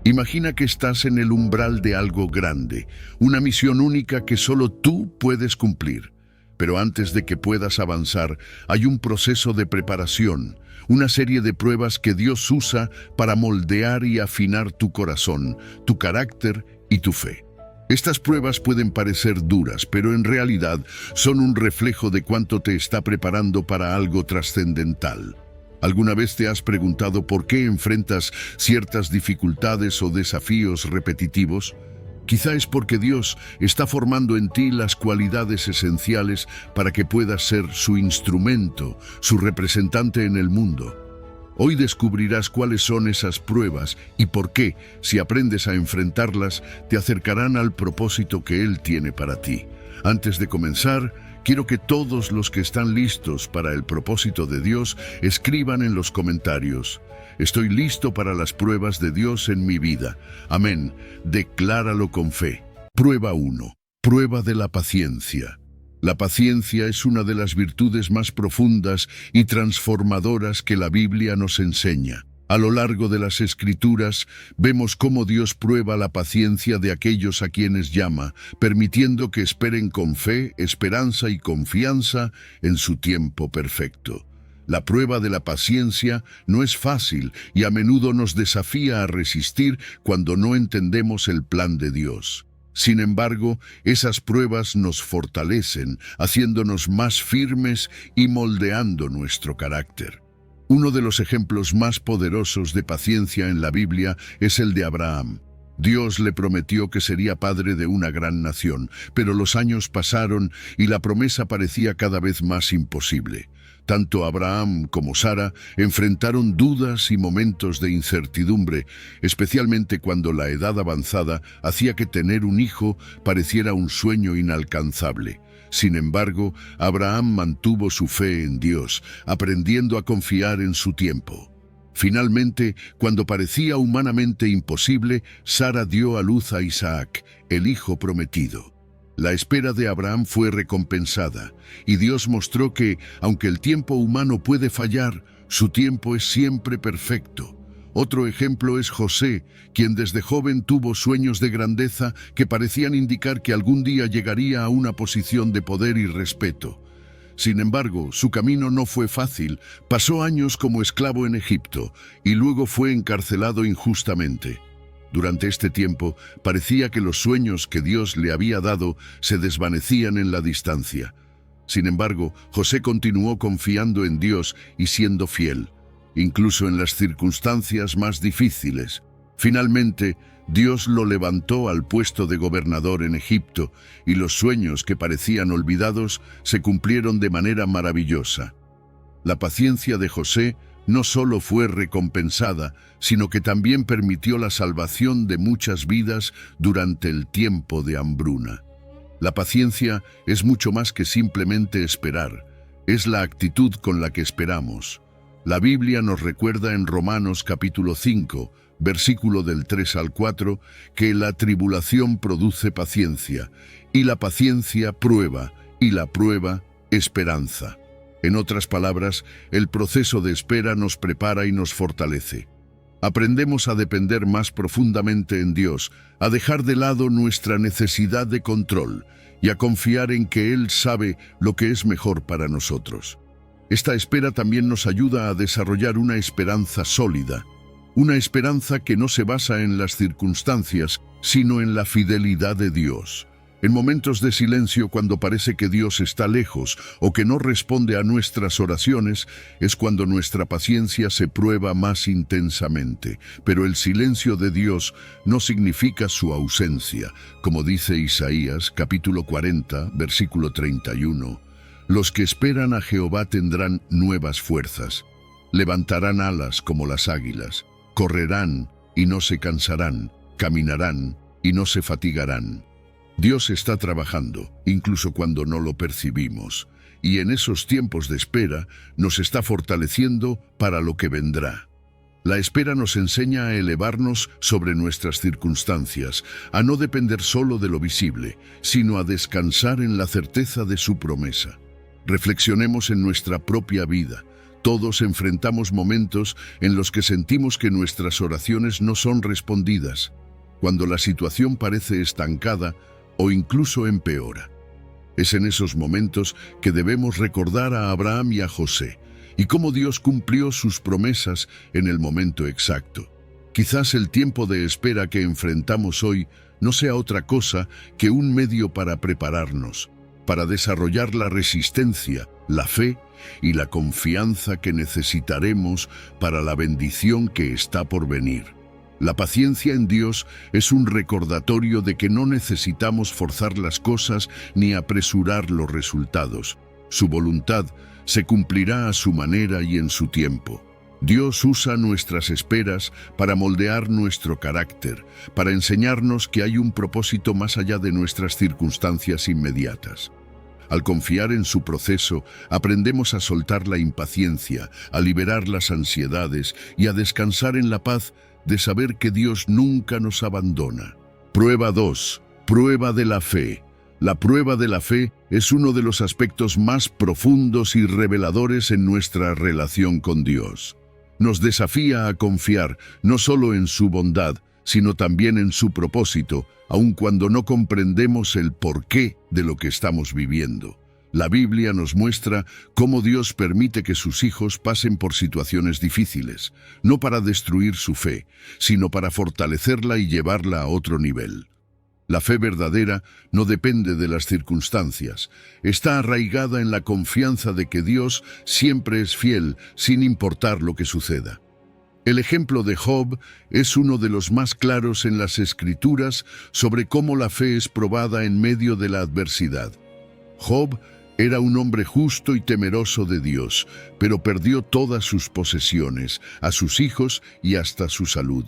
Imagina que estás en el umbral de algo grande, una misión única que solo tú puedes cumplir. Pero antes de que puedas avanzar, hay un proceso de preparación, una serie de pruebas que Dios usa para moldear y afinar tu corazón, tu carácter y tu fe. Estas pruebas pueden parecer duras, pero en realidad son un reflejo de cuánto te está preparando para algo trascendental. ¿Alguna vez te has preguntado por qué enfrentas ciertas dificultades o desafíos repetitivos? Quizá es porque Dios está formando en ti las cualidades esenciales para que puedas ser su instrumento, su representante en el mundo. Hoy descubrirás cuáles son esas pruebas y por qué, si aprendes a enfrentarlas, te acercarán al propósito que Él tiene para ti. Antes de comenzar, quiero que todos los que están listos para el propósito de Dios escriban en los comentarios: estoy listo para las pruebas de Dios en mi vida. Amén. Decláralo con fe. Prueba 1. Prueba de la paciencia. La paciencia es una de las virtudes más profundas y transformadoras que la Biblia nos enseña. A lo largo de las Escrituras, vemos cómo Dios prueba la paciencia de aquellos a quienes llama, permitiendo que esperen con fe, esperanza y confianza en su tiempo perfecto. La prueba de la paciencia no es fácil y a menudo nos desafía a resistir cuando no entendemos el plan de Dios. Sin embargo, esas pruebas nos fortalecen, haciéndonos más firmes y moldeando nuestro carácter. Uno de los ejemplos más poderosos de paciencia en la Biblia es el de Abraham. Dios le prometió que sería padre de una gran nación, pero los años pasaron y la promesa parecía cada vez más imposible. Tanto Abraham como Sara enfrentaron dudas y momentos de incertidumbre, especialmente cuando la edad avanzada hacía que tener un hijo pareciera un sueño inalcanzable. Sin embargo, Abraham mantuvo su fe en Dios, aprendiendo a confiar en su tiempo. Finalmente, cuando parecía humanamente imposible, Sara dio a luz a Isaac, el hijo prometido. La espera de Abraham fue recompensada, y Dios mostró que, aunque el tiempo humano puede fallar, su tiempo es siempre perfecto. Otro ejemplo es José, quien desde joven tuvo sueños de grandeza que parecían indicar que algún día llegaría a una posición de poder y respeto. Sin embargo, su camino no fue fácil. Pasó años como esclavo en Egipto y luego fue encarcelado injustamente. Durante este tiempo, parecía que los sueños que Dios le había dado se desvanecían en la distancia. Sin embargo, José continuó confiando en Dios y siendo fiel, incluso en las circunstancias más difíciles. Finalmente, Dios lo levantó al puesto de gobernador en Egipto y los sueños que parecían olvidados se cumplieron de manera maravillosa. La paciencia de José no solo fue recompensada, sino que también permitió la salvación de muchas vidas durante el tiempo de hambruna. La paciencia es mucho más que simplemente esperar, es la actitud con la que esperamos. La Biblia nos recuerda en Romanos capítulo 5, versículo del 3 al 4, que la tribulación produce paciencia, y la paciencia prueba, y la prueba esperanza. En otras palabras, el proceso de espera nos prepara y nos fortalece. Aprendemos a depender más profundamente en Dios, a dejar de lado nuestra necesidad de control y a confiar en que Él sabe lo que es mejor para nosotros. Esta espera también nos ayuda a desarrollar una esperanza sólida, una esperanza que no se basa en las circunstancias, sino en la fidelidad de Dios. En momentos de silencio, cuando parece que Dios está lejos o que no responde a nuestras oraciones, es cuando nuestra paciencia se prueba más intensamente. Pero el silencio de Dios no significa su ausencia. Como dice Isaías, capítulo 40, versículo 31, los que esperan a Jehová tendrán nuevas fuerzas. Levantarán alas como las águilas, correrán y no se cansarán, caminarán y no se fatigarán. Dios está trabajando, incluso cuando no lo percibimos, y en esos tiempos de espera nos está fortaleciendo para lo que vendrá. La espera nos enseña a elevarnos sobre nuestras circunstancias, a no depender solo de lo visible, sino a descansar en la certeza de su promesa. Reflexionemos en nuestra propia vida. Todos enfrentamos momentos en los que sentimos que nuestras oraciones no son respondidas, cuando la situación parece estancada o incluso empeora. Es en esos momentos que debemos recordar a Abraham y a José, y cómo Dios cumplió sus promesas en el momento exacto. Quizás el tiempo de espera que enfrentamos hoy no sea otra cosa que un medio para prepararnos, para desarrollar la resistencia, la fe y la confianza que necesitaremos para la bendición que está por venir. La paciencia en Dios es un recordatorio de que no necesitamos forzar las cosas ni apresurar los resultados. Su voluntad se cumplirá a su manera y en su tiempo. Dios usa nuestras esperas para moldear nuestro carácter, para enseñarnos que hay un propósito más allá de nuestras circunstancias inmediatas. Al confiar en su proceso, aprendemos a soltar la impaciencia, a liberar las ansiedades y a descansar en la paz de saber que Dios nunca nos abandona. Prueba 2. Prueba de la fe. La prueba de la fe es uno de los aspectos más profundos y reveladores en nuestra relación con Dios. Nos desafía a confiar no solo en su bondad, sino también en su propósito, aun cuando no comprendemos el porqué de lo que estamos viviendo. La Biblia nos muestra cómo Dios permite que sus hijos pasen por situaciones difíciles, no para destruir su fe, sino para fortalecerla y llevarla a otro nivel. La fe verdadera no depende de las circunstancias, está arraigada en la confianza de que Dios siempre es fiel, sin importar lo que suceda. El ejemplo de Job es uno de los más claros en las Escrituras sobre cómo la fe es probada en medio de la adversidad. Job era un hombre justo y temeroso de Dios, pero perdió todas sus posesiones, a sus hijos y hasta su salud.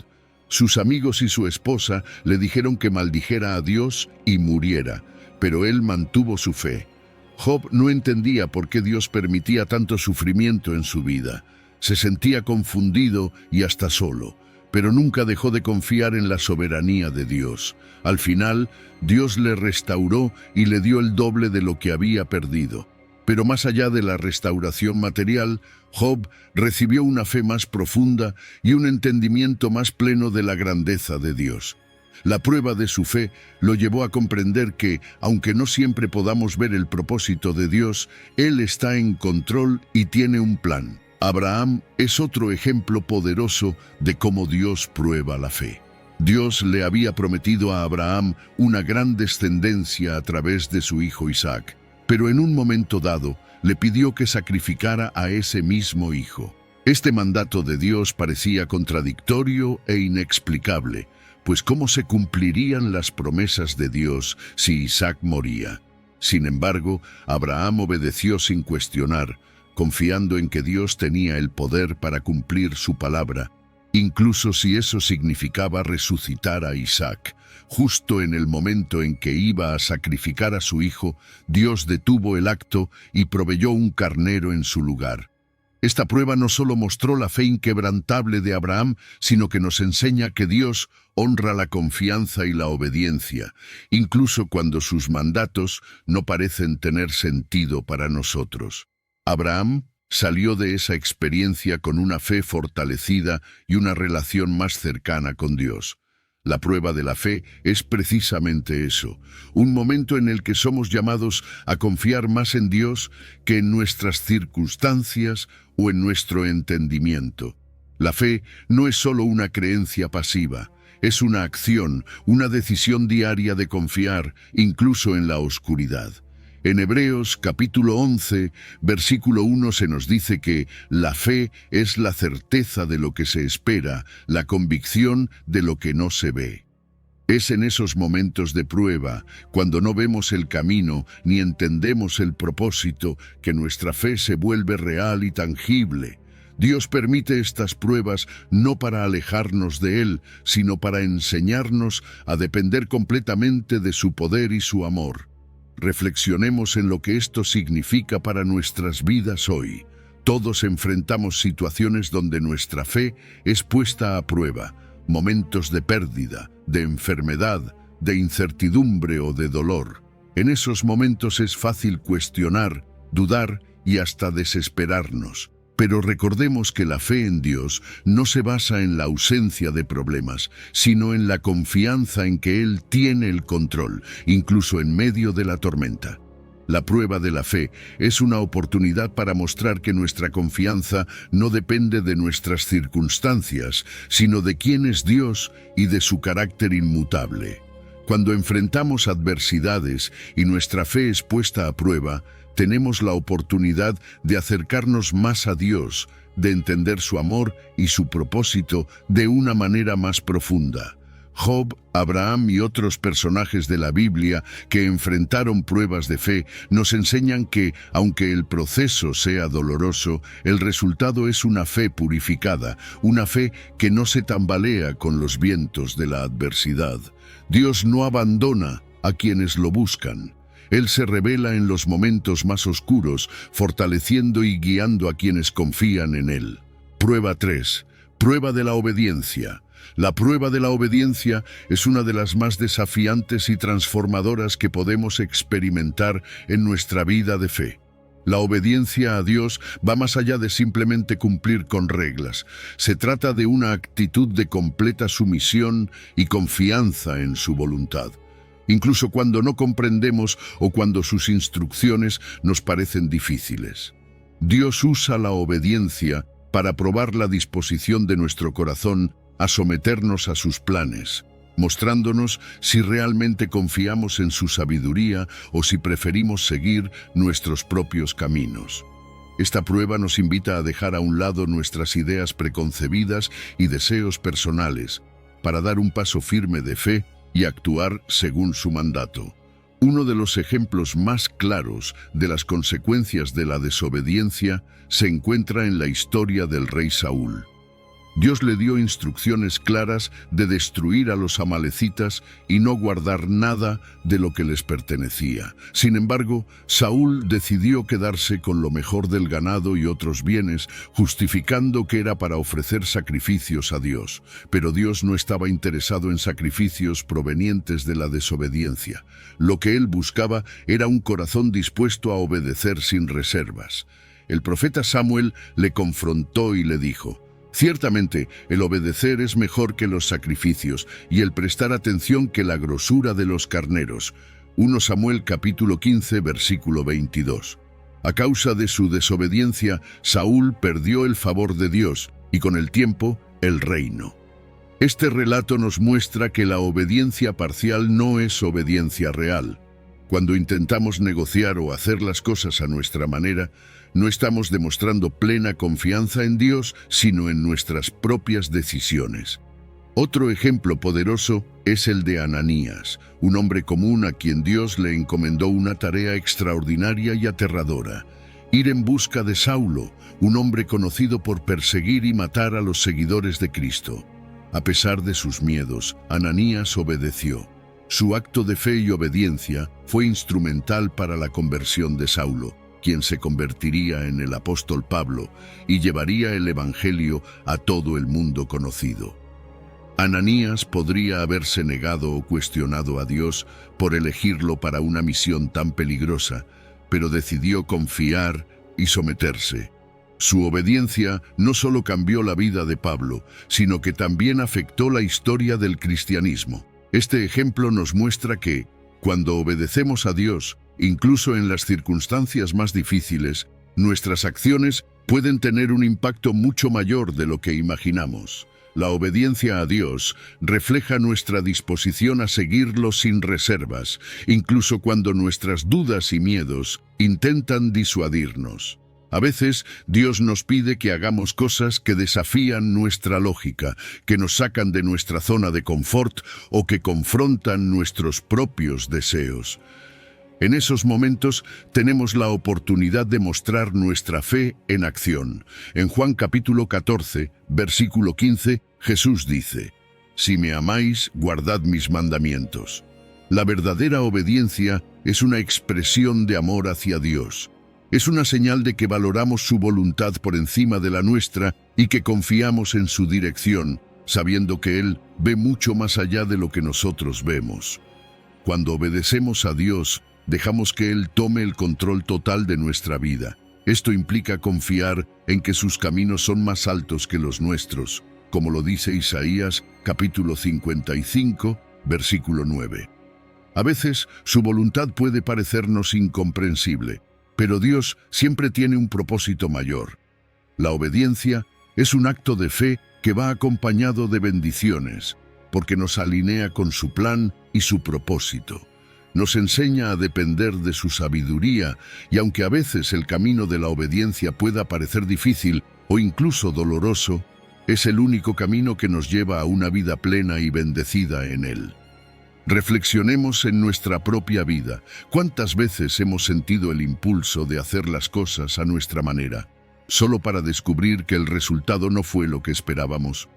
Sus amigos y su esposa le dijeron que maldijera a Dios y muriera, pero él mantuvo su fe. Job no entendía por qué Dios permitía tanto sufrimiento en su vida. Se sentía confundido y hasta solo, pero nunca dejó de confiar en la soberanía de Dios. Al final, Dios le restauró y le dio el doble de lo que había perdido. Pero más allá de la restauración material, Job recibió una fe más profunda y un entendimiento más pleno de la grandeza de Dios. La prueba de su fe lo llevó a comprender que, aunque no siempre podamos ver el propósito de Dios, Él está en control y tiene un plan. Abraham es otro ejemplo poderoso de cómo Dios prueba la fe. Dios le había prometido a Abraham una gran descendencia a través de su hijo Isaac, pero en un momento dado le pidió que sacrificara a ese mismo hijo. Este mandato de Dios parecía contradictorio e inexplicable, pues ¿cómo se cumplirían las promesas de Dios si Isaac moría? Sin embargo, Abraham obedeció sin cuestionar, confiando en que Dios tenía el poder para cumplir su palabra, incluso si eso significaba resucitar a Isaac. Justo en el momento en que iba a sacrificar a su hijo, Dios detuvo el acto y proveyó un carnero en su lugar. Esta prueba no solo mostró la fe inquebrantable de Abraham, sino que nos enseña que Dios honra la confianza y la obediencia, incluso cuando sus mandatos no parecen tener sentido para nosotros. Abraham salió de esa experiencia con una fe fortalecida y una relación más cercana con Dios. La prueba de la fe es precisamente eso, un momento en el que somos llamados a confiar más en Dios que en nuestras circunstancias o en nuestro entendimiento. La fe no es solo una creencia pasiva, es una acción, una decisión diaria de confiar, incluso en la oscuridad. En Hebreos capítulo 11, versículo 1 se nos dice que la fe es la certeza de lo que se espera, la convicción de lo que no se ve. Es en esos momentos de prueba, cuando no vemos el camino ni entendemos el propósito, que nuestra fe se vuelve real y tangible. Dios permite estas pruebas no para alejarnos de Él, sino para enseñarnos a depender completamente de su poder y su amor. Reflexionemos en lo que esto significa para nuestras vidas hoy. Todos enfrentamos situaciones donde nuestra fe es puesta a prueba, momentos de pérdida, de enfermedad, de incertidumbre o de dolor. En esos momentos es fácil cuestionar, dudar y hasta desesperarnos. Pero recordemos que la fe en Dios no se basa en la ausencia de problemas, sino en la confianza en que Él tiene el control, incluso en medio de la tormenta. La prueba de la fe es una oportunidad para mostrar que nuestra confianza no depende de nuestras circunstancias, sino de quién es Dios y de su carácter inmutable. Cuando enfrentamos adversidades y nuestra fe es puesta a prueba, tenemos la oportunidad de acercarnos más a Dios, de entender su amor y su propósito de una manera más profunda. Job, Abraham y otros personajes de la Biblia que enfrentaron pruebas de fe nos enseñan que, aunque el proceso sea doloroso, el resultado es una fe purificada, una fe que no se tambalea con los vientos de la adversidad. Dios no abandona a quienes lo buscan. Él se revela en los momentos más oscuros, fortaleciendo y guiando a quienes confían en Él. Prueba 3. Prueba de la obediencia. La prueba de la obediencia es una de las más desafiantes y transformadoras que podemos experimentar en nuestra vida de fe. La obediencia a Dios va más allá de simplemente cumplir con reglas. Se trata de una actitud de completa sumisión y confianza en su voluntad, incluso cuando no comprendemos o cuando sus instrucciones nos parecen difíciles. Dios usa la obediencia para probar la disposición de nuestro corazón a someternos a sus planes, mostrándonos si realmente confiamos en su sabiduría o si preferimos seguir nuestros propios caminos. Esta prueba nos invita a dejar a un lado nuestras ideas preconcebidas y deseos personales, para dar un paso firme de fe y actuar según su mandato. Uno de los ejemplos más claros de las consecuencias de la desobediencia se encuentra en la historia del rey Saúl. Dios le dio instrucciones claras de destruir a los amalecitas y no guardar nada de lo que les pertenecía. Sin embargo, Saúl decidió quedarse con lo mejor del ganado y otros bienes, justificando que era para ofrecer sacrificios a Dios. Pero Dios no estaba interesado en sacrificios provenientes de la desobediencia. Lo que él buscaba era un corazón dispuesto a obedecer sin reservas. El profeta Samuel le confrontó y le dijo: «Ciertamente, el obedecer es mejor que los sacrificios y el prestar atención que la grosura de los carneros». 1 Samuel capítulo 15, versículo 22. A causa de su desobediencia, Saúl perdió el favor de Dios y con el tiempo, el reino. Este relato nos muestra que la obediencia parcial no es obediencia real. Cuando intentamos negociar o hacer las cosas a nuestra manera, no estamos demostrando plena confianza en Dios, sino en nuestras propias decisiones. Otro ejemplo poderoso es el de Ananías, un hombre común a quien Dios le encomendó una tarea extraordinaria y aterradora: ir en busca de Saulo, un hombre conocido por perseguir y matar a los seguidores de Cristo. A pesar de sus miedos, Ananías obedeció. Su acto de fe y obediencia fue instrumental para la conversión de Saulo, quien se convertiría en el apóstol Pablo y llevaría el evangelio a todo el mundo conocido. Ananías podría haberse negado o cuestionado a Dios por elegirlo para una misión tan peligrosa, pero decidió confiar y someterse. Su obediencia no solo cambió la vida de Pablo, sino que también afectó la historia del cristianismo. Este ejemplo nos muestra que, cuando obedecemos a Dios, incluso en las circunstancias más difíciles, nuestras acciones pueden tener un impacto mucho mayor de lo que imaginamos. La obediencia a Dios refleja nuestra disposición a seguirlo sin reservas, incluso cuando nuestras dudas y miedos intentan disuadirnos. A veces, Dios nos pide que hagamos cosas que desafían nuestra lógica, que nos sacan de nuestra zona de confort o que confrontan nuestros propios deseos. En esos momentos tenemos la oportunidad de mostrar nuestra fe en acción. En Juan capítulo 14, versículo 15, Jesús dice: «Si me amáis, guardad mis mandamientos». La verdadera obediencia es una expresión de amor hacia Dios. Es una señal de que valoramos su voluntad por encima de la nuestra y que confiamos en su dirección, sabiendo que Él ve mucho más allá de lo que nosotros vemos. Cuando obedecemos a Dios, dejamos que Él tome el control total de nuestra vida. Esto implica confiar en que sus caminos son más altos que los nuestros, como lo dice Isaías capítulo 55, versículo 9. A veces su voluntad puede parecernos incomprensible, pero Dios siempre tiene un propósito mayor. La obediencia es un acto de fe que va acompañado de bendiciones, porque nos alinea con su plan y su propósito. Nos enseña a depender de su sabiduría, y aunque a veces el camino de la obediencia pueda parecer difícil o incluso doloroso, es el único camino que nos lleva a una vida plena y bendecida en Él. Reflexionemos en nuestra propia vida. ¿Cuántas veces hemos sentido el impulso de hacer las cosas a nuestra manera, solo para descubrir que el resultado no fue lo que esperábamos?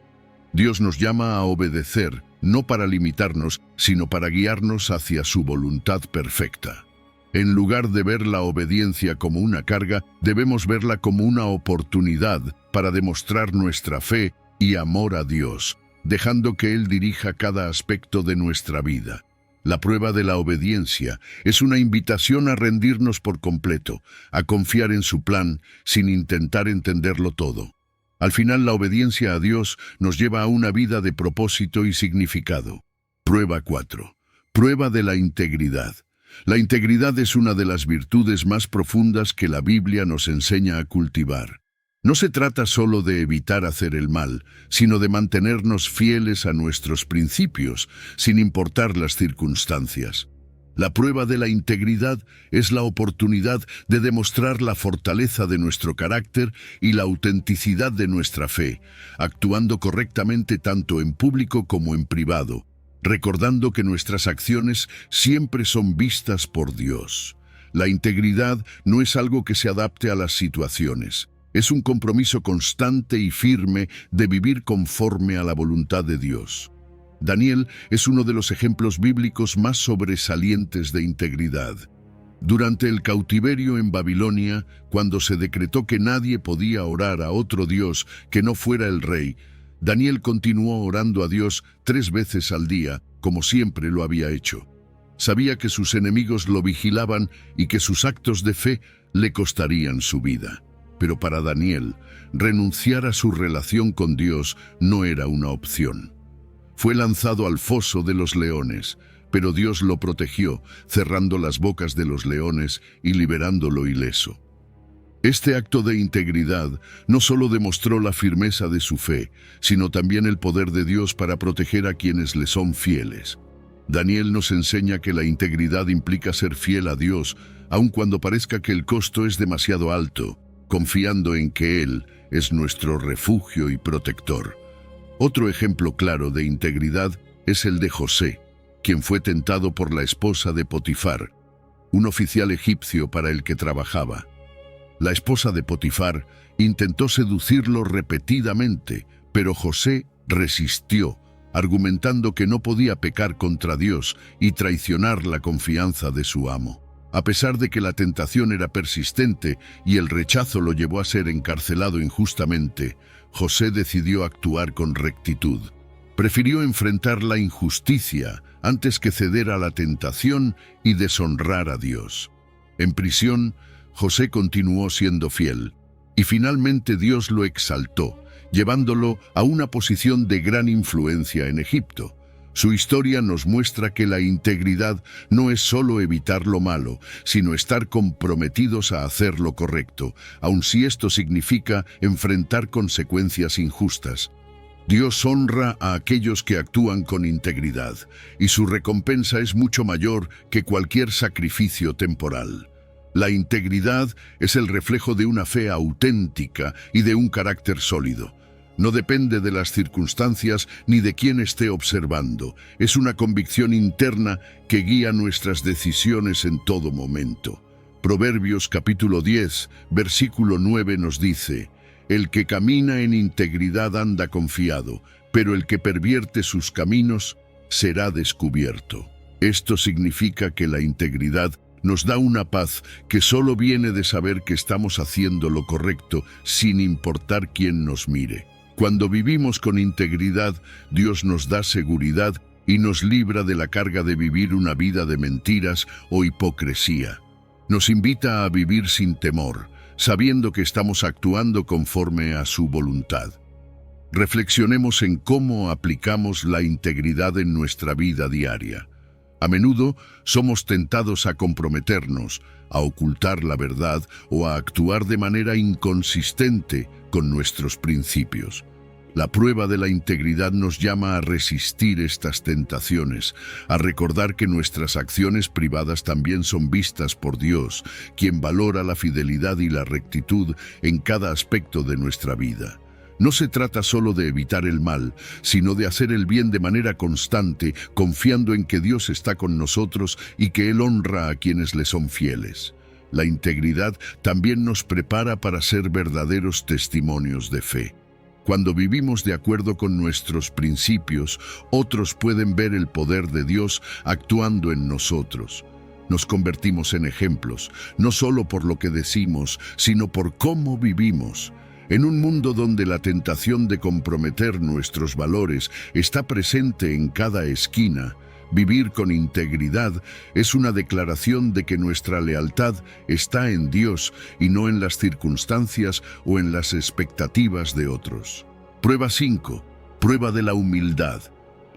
Dios nos llama a obedecer, no para limitarnos, sino para guiarnos hacia su voluntad perfecta. En lugar de ver la obediencia como una carga, debemos verla como una oportunidad para demostrar nuestra fe y amor a Dios, dejando que Él dirija cada aspecto de nuestra vida. La prueba de la obediencia es una invitación a rendirnos por completo, a confiar en su plan sin intentar entenderlo todo. Al final, la obediencia a Dios nos lleva a una vida de propósito y significado. Prueba 4. Prueba de la integridad. La integridad es una de las virtudes más profundas que la Biblia nos enseña a cultivar. No se trata solo de evitar hacer el mal, sino de mantenernos fieles a nuestros principios, sin importar las circunstancias. La prueba de la integridad es la oportunidad de demostrar la fortaleza de nuestro carácter y la autenticidad de nuestra fe, actuando correctamente tanto en público como en privado, recordando que nuestras acciones siempre son vistas por Dios. La integridad no es algo que se adapte a las situaciones. Es un compromiso constante y firme de vivir conforme a la voluntad de Dios. Daniel es uno de los ejemplos bíblicos más sobresalientes de integridad. Durante el cautiverio en Babilonia, cuando se decretó que nadie podía orar a otro Dios que no fuera el rey, Daniel continuó orando a Dios 3 veces al día, como siempre lo había hecho. Sabía que sus enemigos lo vigilaban y que sus actos de fe le costarían su vida. Pero para Daniel, renunciar a su relación con Dios no era una opción. Fue lanzado al foso de los leones, pero Dios lo protegió, cerrando las bocas de los leones y liberándolo ileso. Este acto de integridad no solo demostró la firmeza de su fe, sino también el poder de Dios para proteger a quienes le son fieles. Daniel nos enseña que la integridad implica ser fiel a Dios, aun cuando parezca que el costo es demasiado alto, confiando en que Él es nuestro refugio y protector. Otro ejemplo claro de integridad es el de José, quien fue tentado por la esposa de Potifar, un oficial egipcio para el que trabajaba. La esposa de Potifar intentó seducirlo repetidamente, pero José resistió, argumentando que no podía pecar contra Dios y traicionar la confianza de su amo. A pesar de que la tentación era persistente y el rechazo lo llevó a ser encarcelado injustamente, José decidió actuar con rectitud. Prefirió enfrentar la injusticia antes que ceder a la tentación y deshonrar a Dios. En prisión, José continuó siendo fiel, y finalmente Dios lo exaltó, llevándolo a una posición de gran influencia en Egipto. Su historia nos muestra que la integridad no es solo evitar lo malo, sino estar comprometidos a hacer lo correcto, aun si esto significa enfrentar consecuencias injustas. Dios honra a aquellos que actúan con integridad, y su recompensa es mucho mayor que cualquier sacrificio temporal. La integridad es el reflejo de una fe auténtica y de un carácter sólido. No depende de las circunstancias ni de quién esté observando. Es una convicción interna que guía nuestras decisiones en todo momento. Proverbios capítulo 10, versículo 9 nos dice: «El que camina en integridad anda confiado, pero el que pervierte sus caminos será descubierto». Esto significa que la integridad nos da una paz que solo viene de saber que estamos haciendo lo correcto sin importar quién nos mire. Cuando vivimos con integridad, Dios nos da seguridad y nos libra de la carga de vivir una vida de mentiras o hipocresía. Nos invita a vivir sin temor, sabiendo que estamos actuando conforme a su voluntad. Reflexionemos en cómo aplicamos la integridad en nuestra vida diaria. A menudo somos tentados a comprometernos, a ocultar la verdad o a actuar de manera inconsistente con nuestros principios. La prueba de la integridad nos llama a resistir estas tentaciones, a recordar que nuestras acciones privadas también son vistas por Dios, quien valora la fidelidad y la rectitud en cada aspecto de nuestra vida. No se trata solo de evitar el mal, sino de hacer el bien de manera constante, confiando en que Dios está con nosotros y que Él honra a quienes le son fieles. La integridad también nos prepara para ser verdaderos testimonios de fe. Cuando vivimos de acuerdo con nuestros principios, otros pueden ver el poder de Dios actuando en nosotros. Nos convertimos en ejemplos, no solo por lo que decimos, sino por cómo vivimos. En un mundo donde la tentación de comprometer nuestros valores está presente en cada esquina, vivir con integridad es una declaración de que nuestra lealtad está en Dios y no en las circunstancias o en las expectativas de otros. Prueba 5. Prueba de la humildad.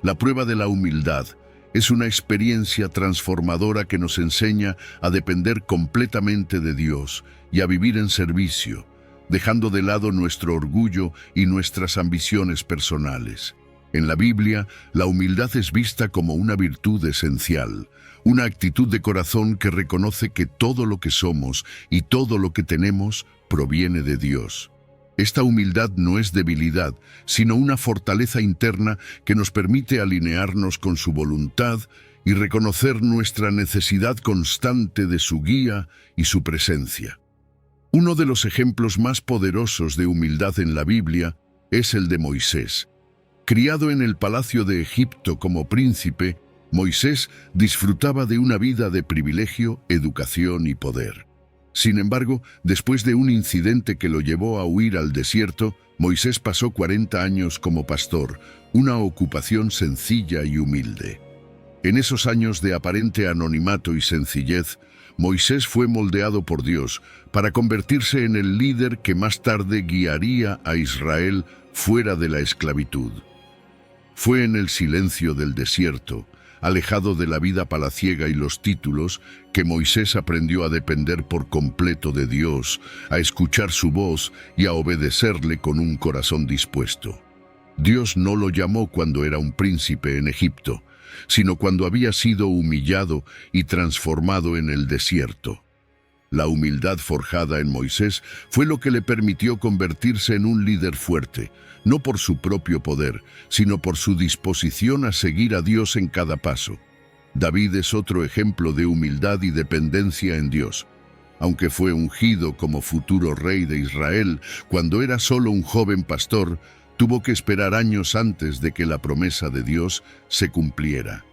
La prueba de la humildad es una experiencia transformadora que nos enseña a depender completamente de Dios y a vivir en servicio, dejando de lado nuestro orgullo y nuestras ambiciones personales. En la Biblia, la humildad es vista como una virtud esencial, una actitud de corazón que reconoce que todo lo que somos y todo lo que tenemos proviene de Dios. Esta humildad no es debilidad, sino una fortaleza interna que nos permite alinearnos con su voluntad y reconocer nuestra necesidad constante de su guía y su presencia. Uno de los ejemplos más poderosos de humildad en la Biblia es el de Moisés. Criado en el palacio de Egipto como príncipe, Moisés disfrutaba de una vida de privilegio, educación y poder. Sin embargo, después de un incidente que lo llevó a huir al desierto, Moisés pasó 40 años como pastor, una ocupación sencilla y humilde. En esos años de aparente anonimato y sencillez, Moisés fue moldeado por Dios para convertirse en el líder que más tarde guiaría a Israel fuera de la esclavitud. Fue en el silencio del desierto, alejado de la vida palaciega y los títulos, que Moisés aprendió a depender por completo de Dios, a escuchar su voz y a obedecerle con un corazón dispuesto. Dios no lo llamó cuando era un príncipe en Egipto, sino cuando había sido humillado y transformado en el desierto. La humildad forjada en Moisés fue lo que le permitió convertirse en un líder fuerte, no por su propio poder, sino por su disposición a seguir a Dios en cada paso. David es otro ejemplo de humildad y dependencia en Dios. Aunque fue ungido como futuro rey de Israel, cuando era solo un joven pastor, tuvo que esperar años antes de que la promesa de Dios se cumpliera.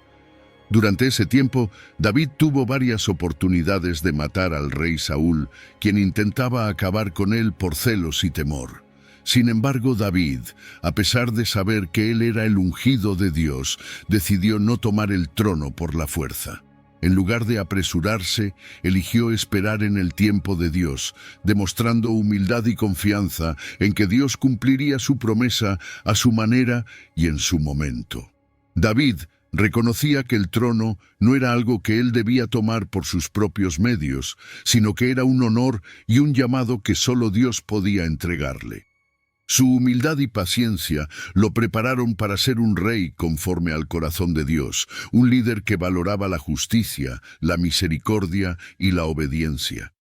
Durante ese tiempo, David tuvo varias oportunidades de matar al rey Saúl, quien intentaba acabar con él por celos y temor. Sin embargo, David, a pesar de saber que él era el ungido de Dios, decidió no tomar el trono por la fuerza. En lugar de apresurarse, eligió esperar en el tiempo de Dios, demostrando humildad y confianza en que Dios cumpliría su promesa a su manera y en su momento. David reconocía que el trono no era algo que él debía tomar por sus propios medios, sino que era un honor y un llamado que solo Dios podía entregarle. Su humildad y paciencia lo prepararon para ser un rey conforme al corazón de Dios, un líder que valoraba la justicia, la misericordia y la obediencia.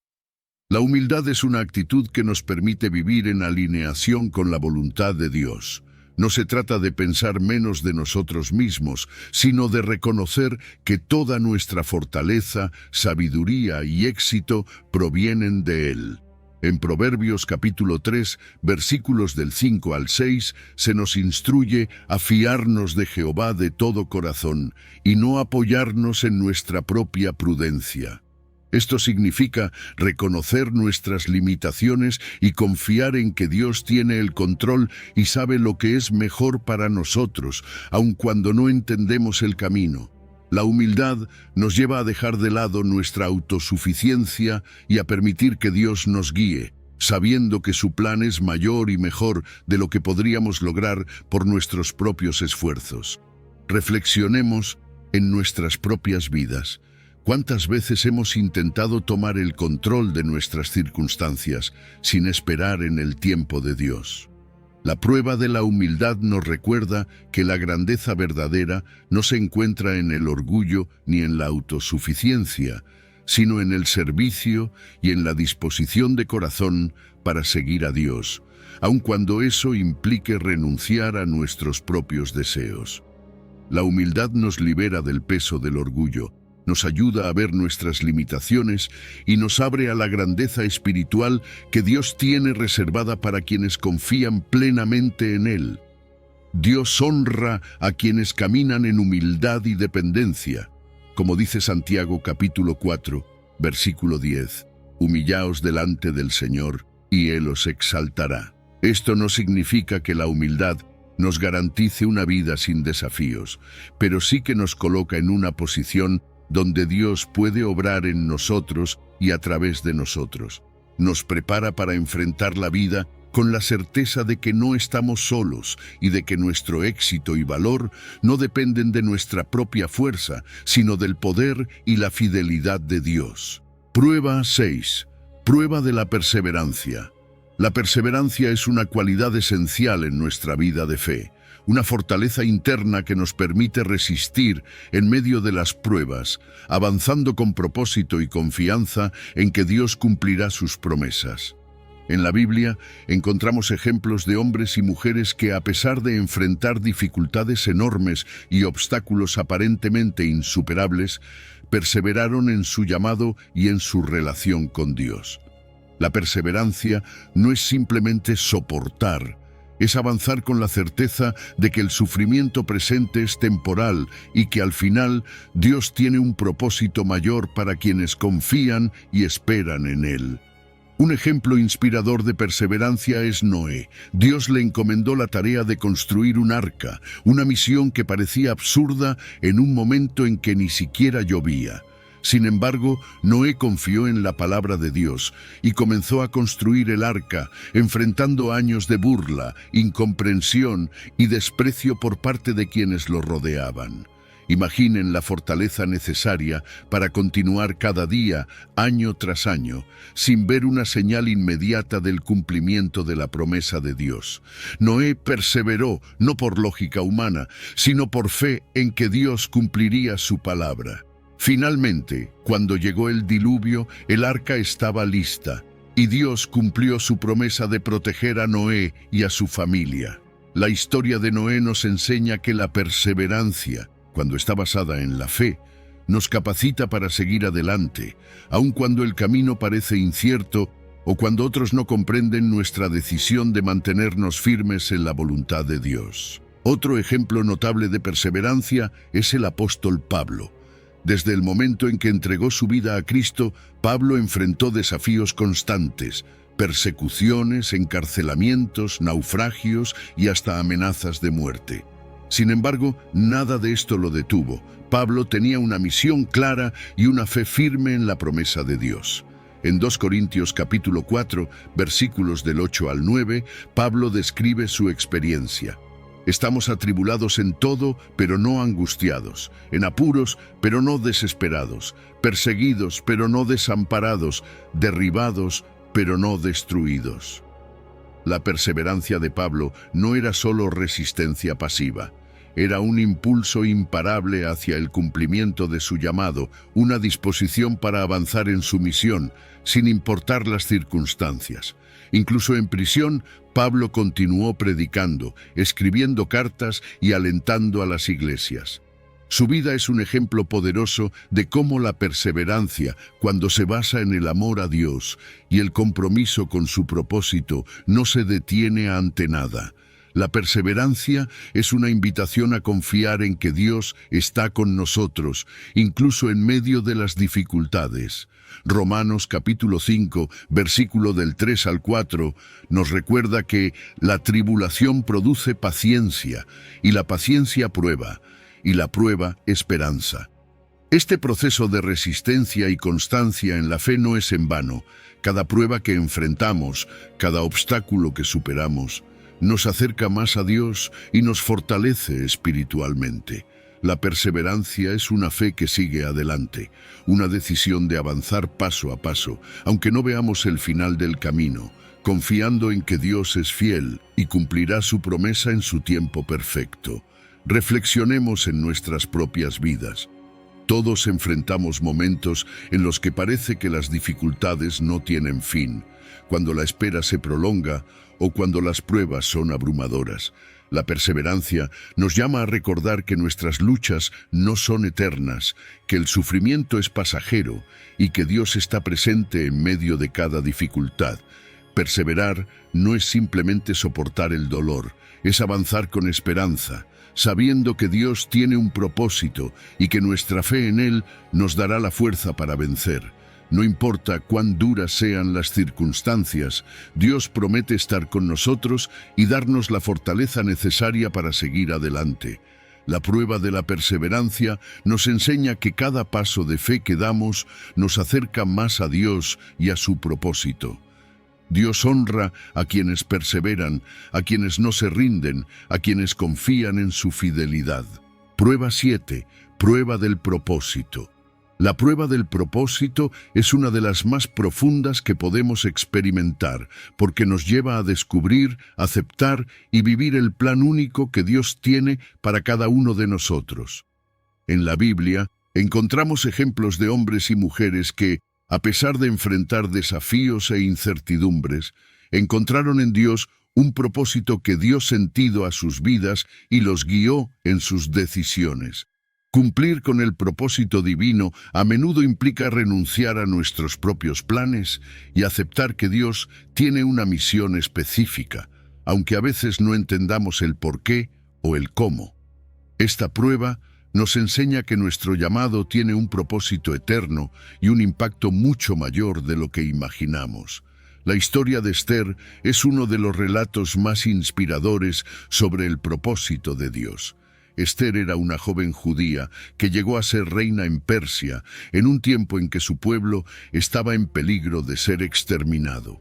La humildad es una actitud que nos permite vivir en alineación con la voluntad de Dios. No se trata de pensar menos de nosotros mismos, sino de reconocer que toda nuestra fortaleza, sabiduría y éxito provienen de Él. En Proverbios capítulo 3, versículos del 5 al 6, se nos instruye a fiarnos de Jehová de todo corazón y no apoyarnos en nuestra propia prudencia. Esto significa reconocer nuestras limitaciones y confiar en que Dios tiene el control y sabe lo que es mejor para nosotros, aun cuando no entendemos el camino. La humildad nos lleva a dejar de lado nuestra autosuficiencia y a permitir que Dios nos guíe, sabiendo que su plan es mayor y mejor de lo que podríamos lograr por nuestros propios esfuerzos. Reflexionemos en nuestras propias vidas. ¿Cuántas veces hemos intentado tomar el control de nuestras circunstancias sin esperar en el tiempo de Dios? La prueba de la humildad nos recuerda que la grandeza verdadera no se encuentra en el orgullo ni en la autosuficiencia, sino en el servicio y en la disposición de corazón para seguir a Dios, aun cuando eso implique renunciar a nuestros propios deseos. La humildad nos libera del peso del orgullo, nos ayuda a ver nuestras limitaciones y nos abre a la grandeza espiritual que Dios tiene reservada para quienes confían plenamente en Él. Dios honra a quienes caminan en humildad y dependencia. Como dice Santiago capítulo 4, versículo 10, «Humillaos delante del Señor, y Él os exaltará». Esto no significa que la humildad nos garantice una vida sin desafíos, pero sí que nos coloca en una posición donde Dios puede obrar en nosotros y a través de nosotros. Nos prepara para enfrentar la vida con la certeza de que no estamos solos y de que nuestro éxito y valor no dependen de nuestra propia fuerza, sino del poder y la fidelidad de Dios. Prueba 6. Prueba de la perseverancia. La perseverancia es una cualidad esencial en nuestra vida de fe, una fortaleza interna que nos permite resistir en medio de las pruebas, avanzando con propósito y confianza en que Dios cumplirá sus promesas. En la Biblia encontramos ejemplos de hombres y mujeres que, a pesar de enfrentar dificultades enormes y obstáculos aparentemente insuperables, perseveraron en su llamado y en su relación con Dios. La perseverancia no es simplemente soportar, es avanzar con la certeza de que el sufrimiento presente es temporal y que al final Dios tiene un propósito mayor para quienes confían y esperan en Él. Un ejemplo inspirador de perseverancia es Noé. Dios le encomendó la tarea de construir un arca, una misión que parecía absurda en un momento en que ni siquiera llovía. Sin embargo, Noé confió en la palabra de Dios y comenzó a construir el arca, enfrentando años de burla, incomprensión y desprecio por parte de quienes lo rodeaban. Imaginen la fortaleza necesaria para continuar cada día, año tras año, sin ver una señal inmediata del cumplimiento de la promesa de Dios. Noé perseveró, no por lógica humana, sino por fe en que Dios cumpliría su palabra. Finalmente, cuando llegó el diluvio, el arca estaba lista, y Dios cumplió su promesa de proteger a Noé y a su familia. La historia de Noé nos enseña que la perseverancia, cuando está basada en la fe, nos capacita para seguir adelante, aun cuando el camino parece incierto o cuando otros no comprenden nuestra decisión de mantenernos firmes en la voluntad de Dios. Otro ejemplo notable de perseverancia es el apóstol Pablo. Desde el momento en que entregó su vida a Cristo, Pablo enfrentó desafíos constantes, persecuciones, encarcelamientos, naufragios y hasta amenazas de muerte. Sin embargo, nada de esto lo detuvo. Pablo tenía una misión clara y una fe firme en la promesa de Dios. En 2 Corintios capítulo 4, versículos del 8 al 9, Pablo describe su experiencia. Estamos atribulados en todo, pero no angustiados, en apuros, pero no desesperados, perseguidos, pero no desamparados, derribados, pero no destruidos. La perseverancia de Pablo no era solo resistencia pasiva, era un impulso imparable hacia el cumplimiento de su llamado, una disposición para avanzar en su misión, sin importar las circunstancias. Incluso en prisión, Pablo continuó predicando, escribiendo cartas y alentando a las iglesias. Su vida es un ejemplo poderoso de cómo la perseverancia, cuando se basa en el amor a Dios y el compromiso con su propósito, no se detiene ante nada. La perseverancia es una invitación a confiar en que Dios está con nosotros, incluso en medio de las dificultades. Romanos capítulo 5, versículo del 3 al 4, nos recuerda que la tribulación produce paciencia, y la paciencia prueba, y la prueba esperanza. Este proceso de resistencia y constancia en la fe no es en vano. Cada prueba que enfrentamos, cada obstáculo que superamos, nos acerca más a Dios y nos fortalece espiritualmente. La perseverancia es una fe que sigue adelante, una decisión de avanzar paso a paso, aunque no veamos el final del camino, confiando en que Dios es fiel y cumplirá su promesa en su tiempo perfecto. Reflexionemos en nuestras propias vidas. Todos enfrentamos momentos en los que parece que las dificultades no tienen fin, cuando la espera se prolonga o cuando las pruebas son abrumadoras. La perseverancia nos llama a recordar que nuestras luchas no son eternas, que el sufrimiento es pasajero y que Dios está presente en medio de cada dificultad. Perseverar no es simplemente soportar el dolor, es avanzar con esperanza, sabiendo que Dios tiene un propósito y que nuestra fe en Él nos dará la fuerza para vencer. No importa cuán duras sean las circunstancias, Dios promete estar con nosotros y darnos la fortaleza necesaria para seguir adelante. La prueba de la perseverancia nos enseña que cada paso de fe que damos nos acerca más a Dios y a su propósito. Dios honra a quienes perseveran, a quienes no se rinden, a quienes confían en su fidelidad. Prueba 7. Prueba del propósito. La prueba del propósito es una de las más profundas que podemos experimentar, porque nos lleva a descubrir, aceptar y vivir el plan único que Dios tiene para cada uno de nosotros. En la Biblia encontramos ejemplos de hombres y mujeres que, a pesar de enfrentar desafíos e incertidumbres, encontraron en Dios un propósito que dio sentido a sus vidas y los guió en sus decisiones. Cumplir con el propósito divino a menudo implica renunciar a nuestros propios planes y aceptar que Dios tiene una misión específica, aunque a veces no entendamos el por qué o el cómo. Esta prueba nos enseña que nuestro llamado tiene un propósito eterno y un impacto mucho mayor de lo que imaginamos. La historia de Esther es uno de los relatos más inspiradores sobre el propósito de Dios. Esther era una joven judía que llegó a ser reina en Persia en un tiempo en que su pueblo estaba en peligro de ser exterminado.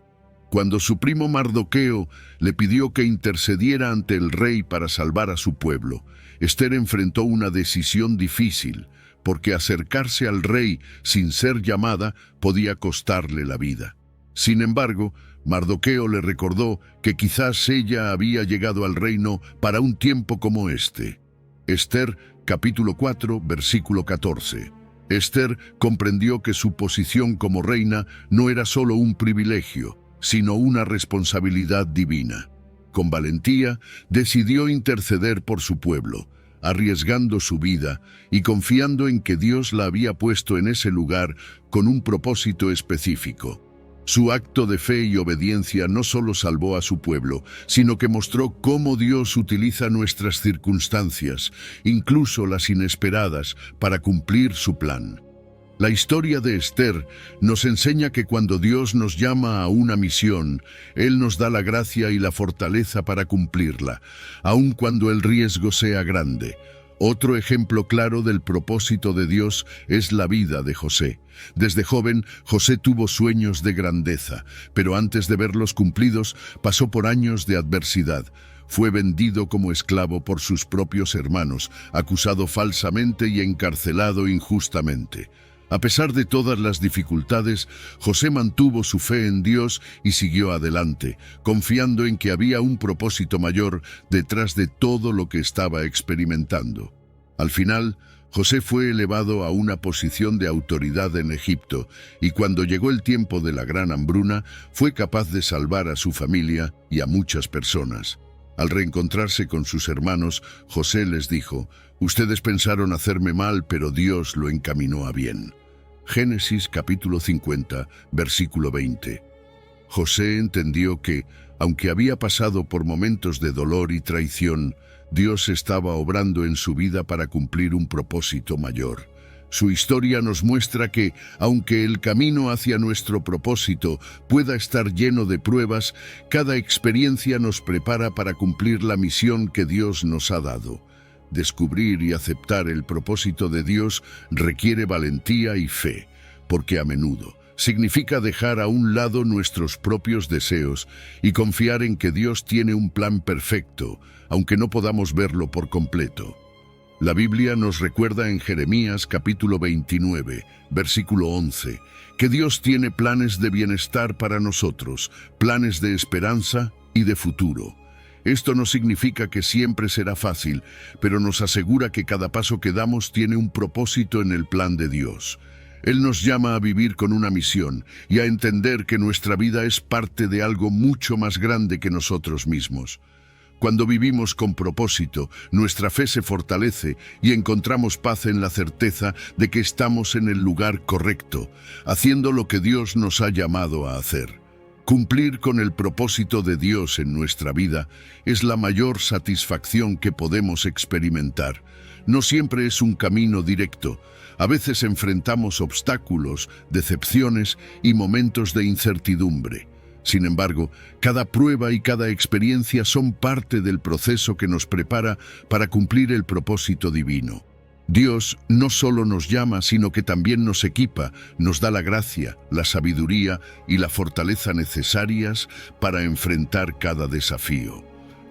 Cuando su primo Mardoqueo le pidió que intercediera ante el rey para salvar a su pueblo, Esther enfrentó una decisión difícil, porque acercarse al rey sin ser llamada podía costarle la vida. Sin embargo, Mardoqueo le recordó que quizás ella había llegado al reino para un tiempo como este. Esther, capítulo 4, versículo 14. Esther comprendió que su posición como reina no era solo un privilegio, sino una responsabilidad divina. Con valentía, decidió interceder por su pueblo, arriesgando su vida y confiando en que Dios la había puesto en ese lugar con un propósito específico. Su acto de fe y obediencia no solo salvó a su pueblo, sino que mostró cómo Dios utiliza nuestras circunstancias, incluso las inesperadas, para cumplir su plan. La historia de Esther nos enseña que cuando Dios nos llama a una misión, Él nos da la gracia y la fortaleza para cumplirla, aun cuando el riesgo sea grande. Otro ejemplo claro del propósito de Dios es la vida de José. Desde joven, José tuvo sueños de grandeza, pero antes de verlos cumplidos, pasó por años de adversidad. Fue vendido como esclavo por sus propios hermanos, acusado falsamente y encarcelado injustamente. A pesar de todas las dificultades, José mantuvo su fe en Dios y siguió adelante, confiando en que había un propósito mayor detrás de todo lo que estaba experimentando. Al final, José fue elevado a una posición de autoridad en Egipto, y cuando llegó el tiempo de la gran hambruna, fue capaz de salvar a su familia y a muchas personas. Al reencontrarse con sus hermanos, José les dijo: «Ustedes pensaron hacerme mal, pero Dios lo encaminó a bien». Génesis capítulo 50, versículo 20. José entendió que, aunque había pasado por momentos de dolor y traición, Dios estaba obrando en su vida para cumplir un propósito mayor. Su historia nos muestra que, aunque el camino hacia nuestro propósito pueda estar lleno de pruebas, cada experiencia nos prepara para cumplir la misión que Dios nos ha dado. Descubrir y aceptar el propósito de Dios requiere valentía y fe, porque a menudo significa dejar a un lado nuestros propios deseos y confiar en que Dios tiene un plan perfecto, aunque no podamos verlo por completo. La Biblia nos recuerda en Jeremías capítulo 29, versículo 11, que Dios tiene planes de bienestar para nosotros, planes de esperanza y de futuro. Esto no significa que siempre será fácil, pero nos asegura que cada paso que damos tiene un propósito en el plan de Dios. Él nos llama a vivir con una misión y a entender que nuestra vida es parte de algo mucho más grande que nosotros mismos. Cuando vivimos con propósito, nuestra fe se fortalece y encontramos paz en la certeza de que estamos en el lugar correcto, haciendo lo que Dios nos ha llamado a hacer. Cumplir con el propósito de Dios en nuestra vida es la mayor satisfacción que podemos experimentar. No siempre es un camino directo. A veces enfrentamos obstáculos, decepciones y momentos de incertidumbre. Sin embargo, cada prueba y cada experiencia son parte del proceso que nos prepara para cumplir el propósito divino. Dios no solo nos llama, sino que también nos equipa, nos da la gracia, la sabiduría y la fortaleza necesarias para enfrentar cada desafío.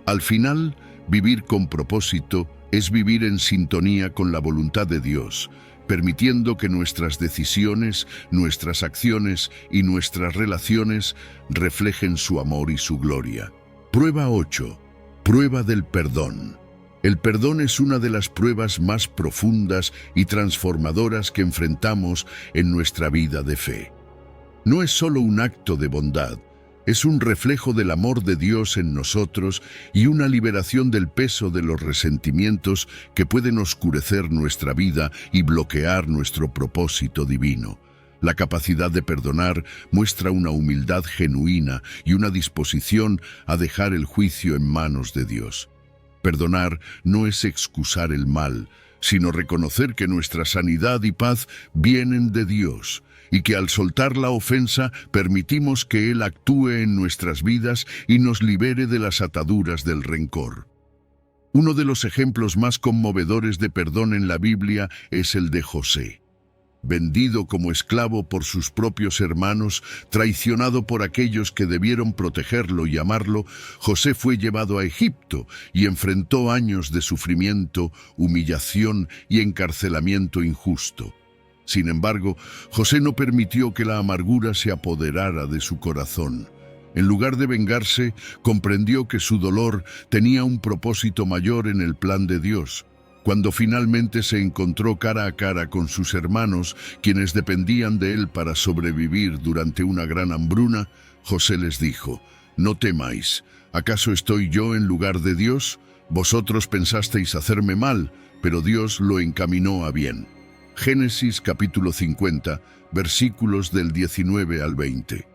Al final, vivir con propósito es vivir en sintonía con la voluntad de Dios, permitiendo que nuestras decisiones, nuestras acciones y nuestras relaciones reflejen su amor y su gloria. Prueba 8. Prueba del perdón. El perdón es una de las pruebas más profundas y transformadoras que enfrentamos en nuestra vida de fe. No es solo un acto de bondad, es un reflejo del amor de Dios en nosotros y una liberación del peso de los resentimientos que pueden oscurecer nuestra vida y bloquear nuestro propósito divino. La capacidad de perdonar muestra una humildad genuina y una disposición a dejar el juicio en manos de Dios. Perdonar no es excusar el mal, sino reconocer que nuestra sanidad y paz vienen de Dios, y que al soltar la ofensa permitimos que Él actúe en nuestras vidas y nos libere de las ataduras del rencor. Uno de los ejemplos más conmovedores de perdón en la Biblia es el de José. Vendido como esclavo por sus propios hermanos, traicionado por aquellos que debieron protegerlo y amarlo, José fue llevado a Egipto y enfrentó años de sufrimiento, humillación y encarcelamiento injusto. Sin embargo, José no permitió que la amargura se apoderara de su corazón. En lugar de vengarse, comprendió que su dolor tenía un propósito mayor en el plan de Dios. Cuando finalmente se encontró cara a cara con sus hermanos, quienes dependían de él para sobrevivir durante una gran hambruna, José les dijo: «No temáis, ¿acaso estoy yo en lugar de Dios? Vosotros pensasteis hacerme mal, pero Dios lo encaminó a bien». Génesis capítulo 50, versículos del 19 al 20.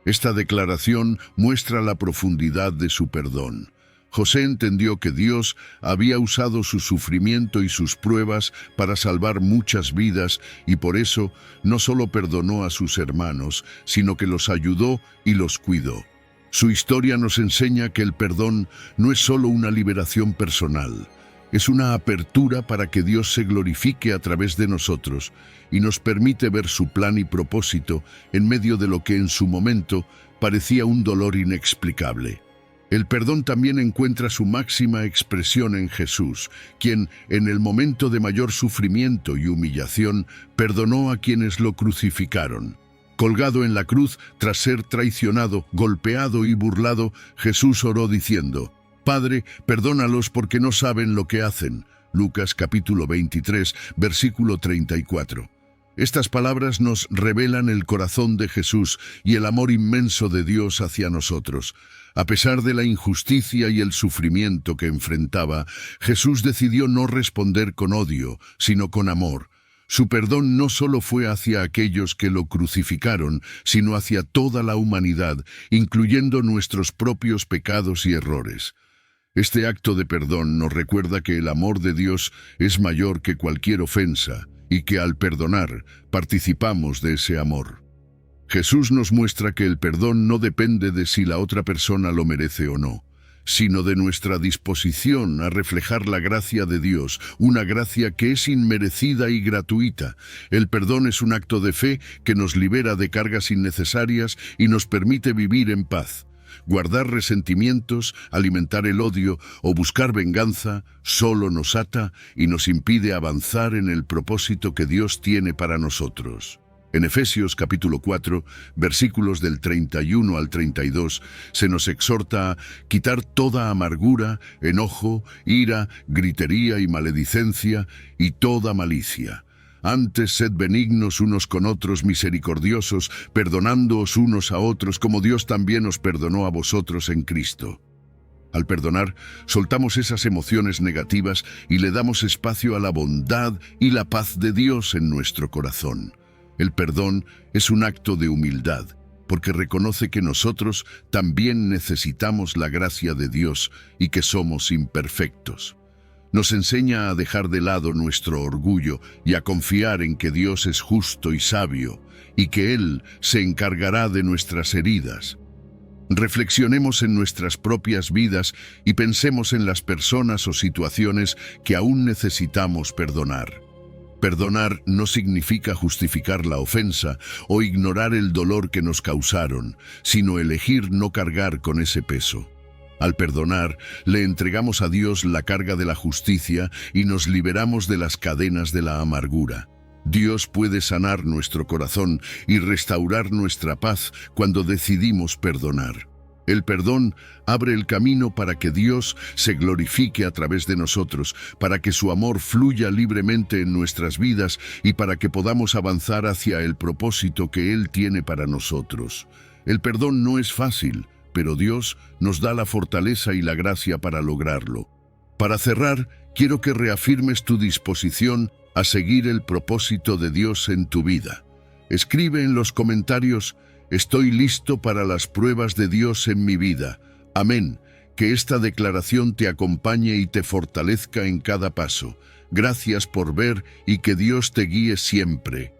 Esta declaración muestra la profundidad de su perdón. José entendió que Dios había usado su sufrimiento y sus pruebas para salvar muchas vidas y por eso no solo perdonó a sus hermanos, sino que los ayudó y los cuidó. Su historia nos enseña que el perdón no es solo una liberación personal, es una apertura para que Dios se glorifique a través de nosotros y nos permite ver su plan y propósito en medio de lo que en su momento parecía un dolor inexplicable. El perdón también encuentra su máxima expresión en Jesús, quien, en el momento de mayor sufrimiento y humillación, perdonó a quienes lo crucificaron. Colgado en la cruz, tras ser traicionado, golpeado y burlado, Jesús oró diciendo: «Padre, perdónalos porque no saben lo que hacen». Lucas capítulo 23, versículo 34. Estas palabras nos revelan el corazón de Jesús y el amor inmenso de Dios hacia nosotros. A pesar de la injusticia y el sufrimiento que enfrentaba, Jesús decidió no responder con odio, sino con amor. Su perdón no solo fue hacia aquellos que lo crucificaron, sino hacia toda la humanidad, incluyendo nuestros propios pecados y errores. Este acto de perdón nos recuerda que el amor de Dios es mayor que cualquier ofensa y que al perdonar participamos de ese amor. Jesús nos muestra que el perdón no depende de si la otra persona lo merece o no, sino de nuestra disposición a reflejar la gracia de Dios, una gracia que es inmerecida y gratuita. El perdón es un acto de fe que nos libera de cargas innecesarias y nos permite vivir en paz. Guardar resentimientos, alimentar el odio o buscar venganza solo nos ata y nos impide avanzar en el propósito que Dios tiene para nosotros. En Efesios capítulo 4, versículos del 31 al 32, se nos exhorta a quitar toda amargura, enojo, ira, gritería y maledicencia y toda malicia. Antes sed benignos unos con otros, misericordiosos, perdonándoos unos a otros, como Dios también os perdonó a vosotros en Cristo. Al perdonar, soltamos esas emociones negativas y le damos espacio a la bondad y la paz de Dios en nuestro corazón. El perdón es un acto de humildad, porque reconoce que nosotros también necesitamos la gracia de Dios y que somos imperfectos. Nos enseña a dejar de lado nuestro orgullo y a confiar en que Dios es justo y sabio, y que Él se encargará de nuestras heridas. Reflexionemos en nuestras propias vidas y pensemos en las personas o situaciones que aún necesitamos perdonar. Perdonar no significa justificar la ofensa o ignorar el dolor que nos causaron, sino elegir no cargar con ese peso. Al perdonar, le entregamos a Dios la carga de la justicia y nos liberamos de las cadenas de la amargura. Dios puede sanar nuestro corazón y restaurar nuestra paz cuando decidimos perdonar. El perdón abre el camino para que Dios se glorifique a través de nosotros, para que su amor fluya libremente en nuestras vidas y para que podamos avanzar hacia el propósito que Él tiene para nosotros. El perdón no es fácil, pero Dios nos da la fortaleza y la gracia para lograrlo. Para cerrar, quiero que reafirmes tu disposición a seguir el propósito de Dios en tu vida. Escribe en los comentarios: estoy listo para las pruebas de Dios en mi vida. Amén. Que esta declaración te acompañe y te fortalezca en cada paso. Gracias por ver y que Dios te guíe siempre.